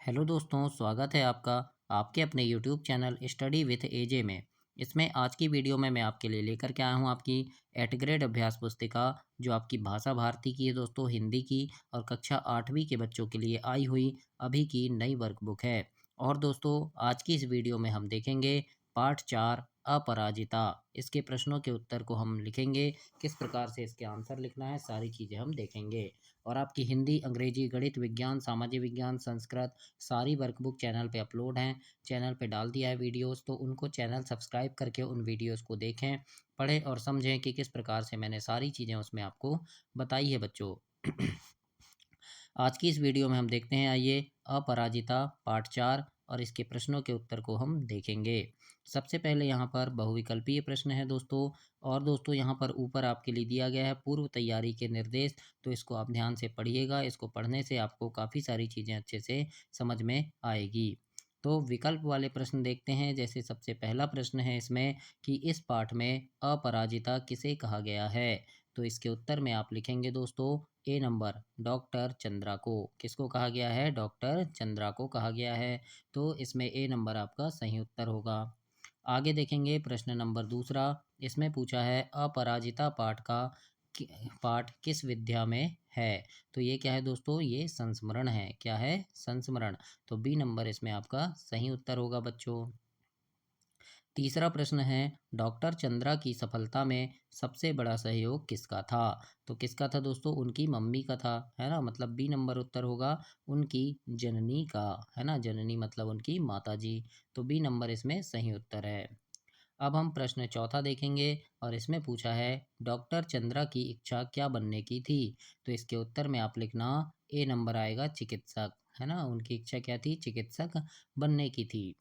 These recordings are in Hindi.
हेलो दोस्तों, स्वागत है आपका आपके अपने यूट्यूब चैनल स्टडी विथ एजे में। इसमें आज की वीडियो में मैं आपके लिए लेकर के आया हूँ आपकी 8 ग्रेड अभ्यास पुस्तिका, जो आपकी भाषा भारती की है दोस्तों, हिंदी की, और कक्षा 8वीं के बच्चों के लिए आई हुई अभी की नई वर्कबुक है। और दोस्तों, आज की इस वीडियो में हम देखेंगे पाठ 4 अपराजिता। इसके प्रश्नों के उत्तर को हम लिखेंगे, किस प्रकार से इसके आंसर लिखना है, सारी चीज़ें हम देखेंगे। और आपकी हिंदी, अंग्रेजी, गणित, विज्ञान, सामाजिक विज्ञान, संस्कृत सारी वर्कबुक चैनल पे अपलोड हैं। चैनल पे डाल दिया है वीडियोस, तो उनको चैनल सब्सक्राइब करके उन वीडियोस को देखें, पढ़ें और समझें कि किस प्रकार से मैंने सारी चीज़ें उसमें आपको बताई है बच्चों। आज की इस वीडियो में हम देखते हैं, आइए, अपराजिता पाठ 4 और इसके प्रश्नों के उत्तर को हम देखेंगे। सबसे पहले यहाँ पर बहुविकल्पीय प्रश्न है दोस्तों। और दोस्तों, यहाँ पर ऊपर आपके लिए दिया गया है पूर्व तैयारी के निर्देश, तो इसको आप ध्यान से पढ़िएगा। इसको पढ़ने से आपको काफ़ी सारी चीज़ें अच्छे से समझ में आएगी। तो विकल्प वाले प्रश्न देखते हैं। जैसे सबसे पहला प्रश्न है इसमें कि इस पाठ में अपराजिता किसे कहा गया है। तो इसके उत्तर में आप लिखेंगे दोस्तों, ए नंबर, डॉक्टर चंद्रा को। किसको कहा गया है? डॉक्टर चंद्रा को कहा गया है। तो इसमें ए नंबर आपका सही उत्तर होगा। आगे देखेंगे प्रश्न नंबर दूसरा। इसमें पूछा है अपराजिता पाठ किस विद्या में है। तो ये क्या है दोस्तों? ये संस्मरण है। क्या है? संस्मरण। तो बी नंबर इसमें आपका सही उत्तर होगा बच्चों। तीसरा प्रश्न है, डॉक्टर चंद्रा की सफलता में सबसे बड़ा सहयोग किसका था। तो किसका था दोस्तों? उनकी मम्मी का था, है ना। मतलब बी नंबर उत्तर होगा उनकी जननी का, है ना। जननी मतलब उनकी माताजी। तो बी नंबर इसमें सही उत्तर है। अब हम प्रश्न चौथा देखेंगे और इसमें पूछा है डॉक्टर चंद्रा की इच्छा क्या बनने की थी। तो इसके उत्तर में आप लिखना, ए नंबर आएगा चिकित्सक, है ना। उनकी इच्छा क्या थी? चिकित्सक बनने की थी।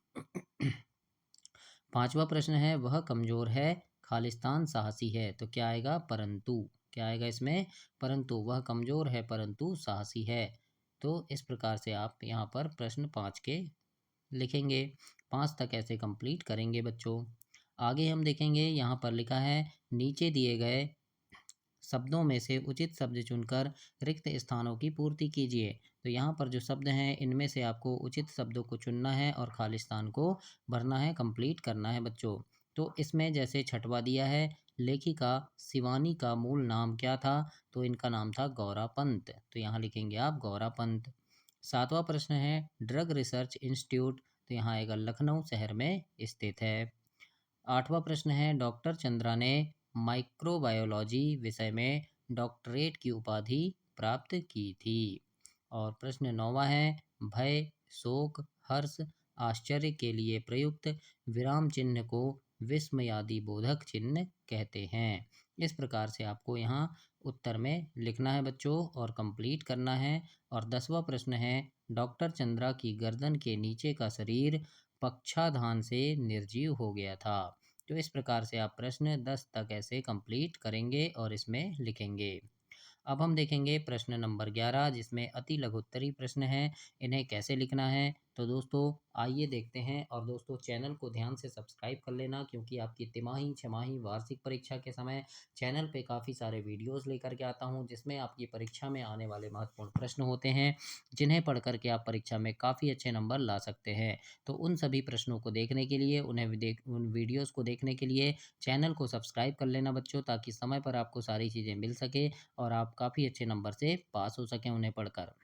पांचवा प्रश्न है, वह कमजोर है, खालिस्तान साहसी है। तो क्या आएगा? परंतु। क्या आएगा इसमें? परंतु। वह कमजोर है परंतु साहसी है। तो इस प्रकार से आप यहाँ पर प्रश्न 5 के लिखेंगे। 5 तक ऐसे कंप्लीट करेंगे बच्चों। आगे हम देखेंगे, यहाँ पर लिखा है नीचे दिए गए शब्दों में से उचित शब्द चुनकर रिक्त स्थानों की पूर्ति कीजिए। तो यहाँ पर जो शब्द हैं, इनमें से आपको उचित शब्दों को चुनना है और खालिस्तान को भरना है, कंप्लीट करना है बच्चों। तो इसमें जैसे छठवा दिया है, लेखिका शिवानी का मूल नाम क्या था। तो इनका नाम था गौरा पंत। तो यहाँ लिखेंगे आप गौरा पंत। सातवां प्रश्न है, ड्रग रिसर्च इंस्टीट्यूट, तो यहाँ आएगा लखनऊ शहर में स्थित है। आठवां प्रश्न है, डॉक्टर चंद्रा ने माइक्रोबायोलॉजी विषय में डॉक्टरेट की उपाधि प्राप्त की थी। और प्रश्न नौवां है, भय, शोक, हर्ष, आश्चर्य के लिए प्रयुक्त विराम चिन्ह को विस्मयादि बोधक चिन्ह कहते हैं। इस प्रकार से आपको यहाँ उत्तर में लिखना है बच्चों और कंप्लीट करना है। और 10वां प्रश्न है, डॉक्टर चंद्रा की गर्दन के नीचे का शरीर पक्षाधान से निर्जीव हो गया था। तो इस प्रकार से आप प्रश्न 10 तक ऐसे कंप्लीट करेंगे और इसमें लिखेंगे। अब हम देखेंगे प्रश्न नंबर 11, जिसमें अति लघुत्तरी प्रश्न है। इन्हें कैसे लिखना है, तो दोस्तों आइए देखते हैं। और दोस्तों, चैनल को ध्यान से सब्सक्राइब कर लेना, क्योंकि आपकी तिमाही, छमाही, वार्षिक परीक्षा के समय चैनल पे काफ़ी सारे वीडियोस लेकर के आता हूं, जिसमें आपकी परीक्षा में आने वाले महत्वपूर्ण प्रश्न होते हैं, जिन्हें पढ़ करके आप परीक्षा में काफ़ी अच्छे नंबर ला सकते हैं। तो उन सभी प्रश्नों को देखने के लिए, उन वीडियोज़ को देखने के लिए चैनल को सब्सक्राइब कर लेना बच्चों, ताकि समय पर आपको सारी चीज़ें मिल सके और आप काफ़ी अच्छे नंबर से पास हो सकें उन्हें पढ़कर।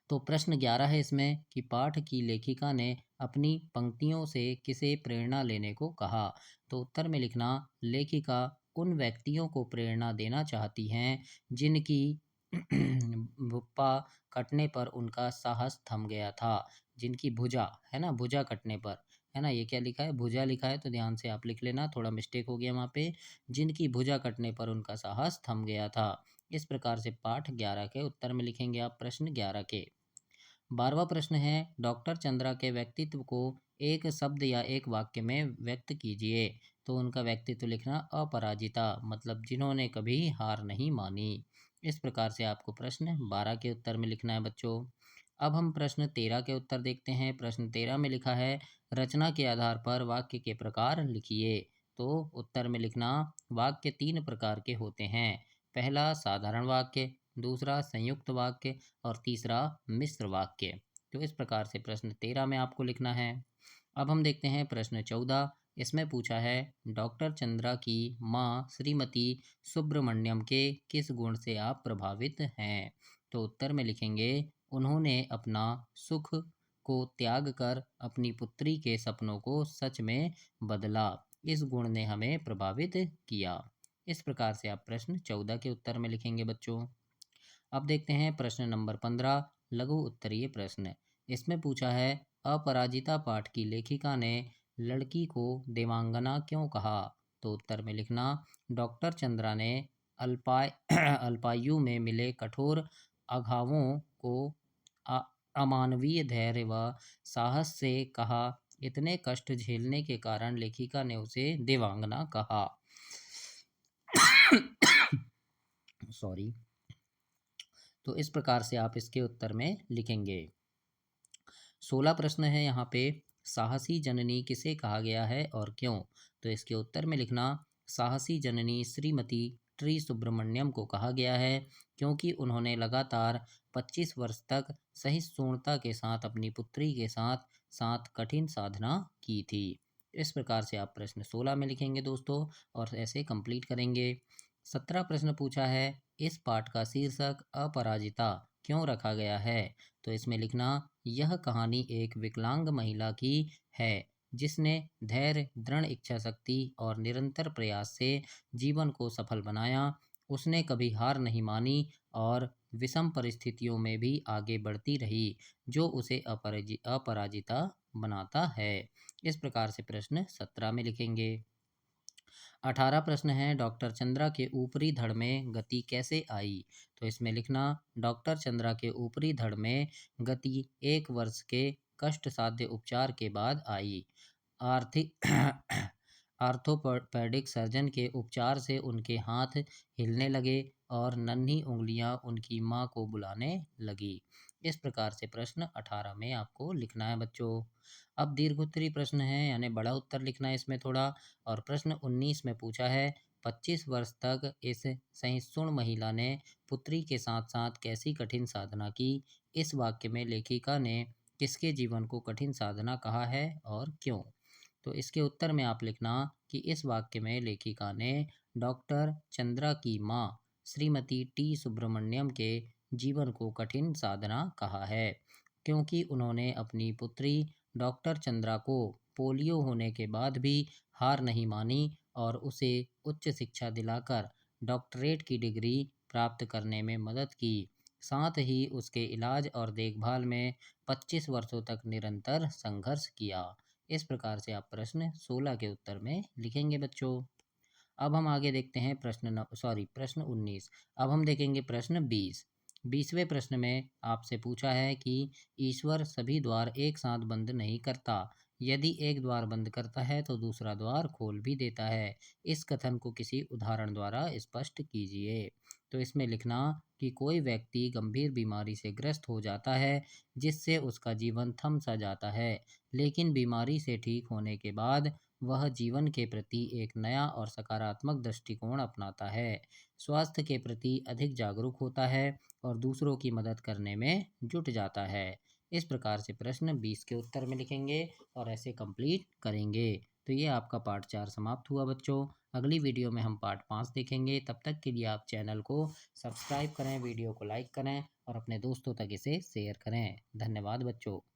तो प्रश्न 11 है इसमें कि पाठ की लेखिका ने अपनी पंक्तियों से किसे प्रेरणा लेने को कहा। तो उत्तर में लिखना, लेखिका उन व्यक्तियों को प्रेरणा देना चाहती हैं जिनकी भुप्पा कटने पर उनका साहस थम गया था। जिनकी भुजा, है ना, भुजा कटने पर, है ना। ये क्या लिखा है? भुजा लिखा है, तो ध्यान से आप लिख लेना, थोड़ा मिस्टेक हो गया वहाँ पे। जिनकी भुजा कटने पर उनका साहस थम गया था। इस प्रकार से पाठ 11 के उत्तर में लिखेंगे आप प्रश्न 11 के। 12वां प्रश्न है, डॉक्टर चंद्रा के व्यक्तित्व को एक शब्द या एक वाक्य में व्यक्त कीजिए। तो उनका व्यक्तित्व लिखना, अपराजिता, मतलब जिन्होंने कभी हार नहीं मानी। इस प्रकार से आपको प्रश्न 12 के उत्तर में लिखना है बच्चों। अब हम प्रश्न 13 के उत्तर देखते हैं। प्रश्न 13 में लिखा है, रचना के आधार पर वाक्य के प्रकार लिखिए। तो उत्तर में लिखना, वाक्य 3 प्रकार के होते हैं। पहला साधारण वाक्य, दूसरा संयुक्त वाक्य और तीसरा मिश्र वाक्य। तो इस प्रकार से प्रश्न 13 में आपको लिखना है। अब हम देखते हैं प्रश्न 14। इसमें पूछा है डॉक्टर चंद्रा की माँ श्रीमती सुब्रमण्यम के किस गुण से आप प्रभावित हैं? तो उत्तर में लिखेंगे उन्होंने अपना सुख को त्याग कर अपनी पुत्री के सपनों को सच में बदला। इस गुण ने हमें प्रभावित किया। इस प्रकार से आप प्रश्न 14 के उत्तर में लिखेंगे बच्चों। अब देखते हैं प्रश्न नंबर 15, लघु उत्तरीय प्रश्न। इसमें पूछा है अपराजिता पाठ की लेखिका ने लड़की को देवांगना क्यों कहा? तो उत्तर में लिखना डॉक्टर चंद्रा ने अल्पाय अल्पायु में मिले कठोर अघावों को अ- अमानवीय धैर्य व साहस से कहा। इतने कष्ट झेलने के कारण लेखिका ने उसे देवांगना कहा। सॉरी। तो इस प्रकार से आप इसके उत्तर में लिखेंगे। 16 प्रश्न है यहाँ पे। साहसी जननी किसे कहा गया है और क्यों? तो इसके उत्तर में लिखना साहसी जननी श्रीमती ट्री सुब्रमण्यम को कहा गया है क्योंकि उन्होंने लगातार 25 वर्ष तक सहिष्णुता के साथ अपनी पुत्री के साथ साथ कठिन साधना की थी। इस प्रकार से आप प्रश्न 16 में लिखेंगे दोस्तों और ऐसे कंप्लीट करेंगे। 17 प्रश्न पूछा है इस पाठ का शीर्षक अपराजिता क्यों रखा गया है? तो इसमें लिखना यह कहानी एक विकलांग महिला की है जिसने धैर्य, दृढ़ इच्छा शक्ति और निरंतर प्रयास से जीवन को सफल बनाया। उसने कभी हार नहीं मानी और विषम परिस्थितियों में भी आगे बढ़ती रही, जो उसे अपराजिता बनाता है। इस प्रकार से प्रश्न 17 में लिखेंगे। 18 प्रश्न है डॉक्टर चंद्रा के ऊपरी धड़ में गति कैसे आई? तो इसमें लिखना डॉक्टर चंद्रा के ऊपरी धड़ में गति 1 वर्ष के कष्ट साध्य उपचार के बाद आई। आर्थिक आर्थोपेडिक सर्जन के उपचार से उनके हाथ हिलने लगे और नन्ही उंगलियां उनकी मां को बुलाने लगी। इस प्रकार से प्रश्न 18 में आपको लिखना है बच्चों। अब दीर्घोत्तरी प्रश्न है यानी बड़ा उत्तर लिखना है इसमें थोड़ा। और प्रश्न 19 में पूछा है 25 वर्ष तक इस सहिष्णु महिला ने पुत्री के साथ साथ कैसी कठिन साधना की? इस वाक्य में लेखिका ने किसके जीवन को कठिन साधना कहा है और क्यों? तो इसके उत्तर में आप लिखना कि इस वाक्य में लेखिका ने डॉक्टर चंद्रा की माँ श्रीमती टी सुब्रमण्यम के जीवन को कठिन साधना कहा है क्योंकि उन्होंने अपनी पुत्री डॉक्टर चंद्रा को पोलियो होने के बाद भी हार नहीं मानी और उसे उच्च शिक्षा दिलाकर डॉक्टरेट की डिग्री प्राप्त करने में मदद की। साथ ही उसके इलाज और देखभाल में 25 वर्षों तक निरंतर संघर्ष किया। इस प्रकार से आप प्रश्न 16 के उत्तर में लिखेंगे बच्चों। अब हम आगे देखते हैं प्रश्न 19। अब हम देखेंगे प्रश्न 20। 20वें प्रश्न में आपसे पूछा है कि ईश्वर सभी द्वार एक साथ बंद नहीं करता। यदि एक द्वार बंद करता है तो दूसरा द्वार खोल भी देता है। इस कथन को किसी उदाहरण द्वारा स्पष्ट कीजिए। तो इसमें लिखना कि कोई व्यक्ति गंभीर बीमारी से ग्रस्त हो जाता है जिससे उसका जीवन थम सा जाता है, लेकिन बीमारी से ठीक होने के बाद वह जीवन के प्रति एक नया और सकारात्मक दृष्टिकोण अपनाता है, स्वास्थ्य के प्रति अधिक जागरूक होता है और दूसरों की मदद करने में जुट जाता है। इस प्रकार से प्रश्न 20 के उत्तर में लिखेंगे और ऐसे कंप्लीट करेंगे। तो ये आपका पार्ट 4 समाप्त हुआ बच्चों। अगली वीडियो में हम पार्ट 5 देखेंगे। तब तक के लिए आप चैनल को सब्सक्राइब करें, वीडियो को लाइक करें और अपने दोस्तों तक इसे शेयर करें। धन्यवाद बच्चों।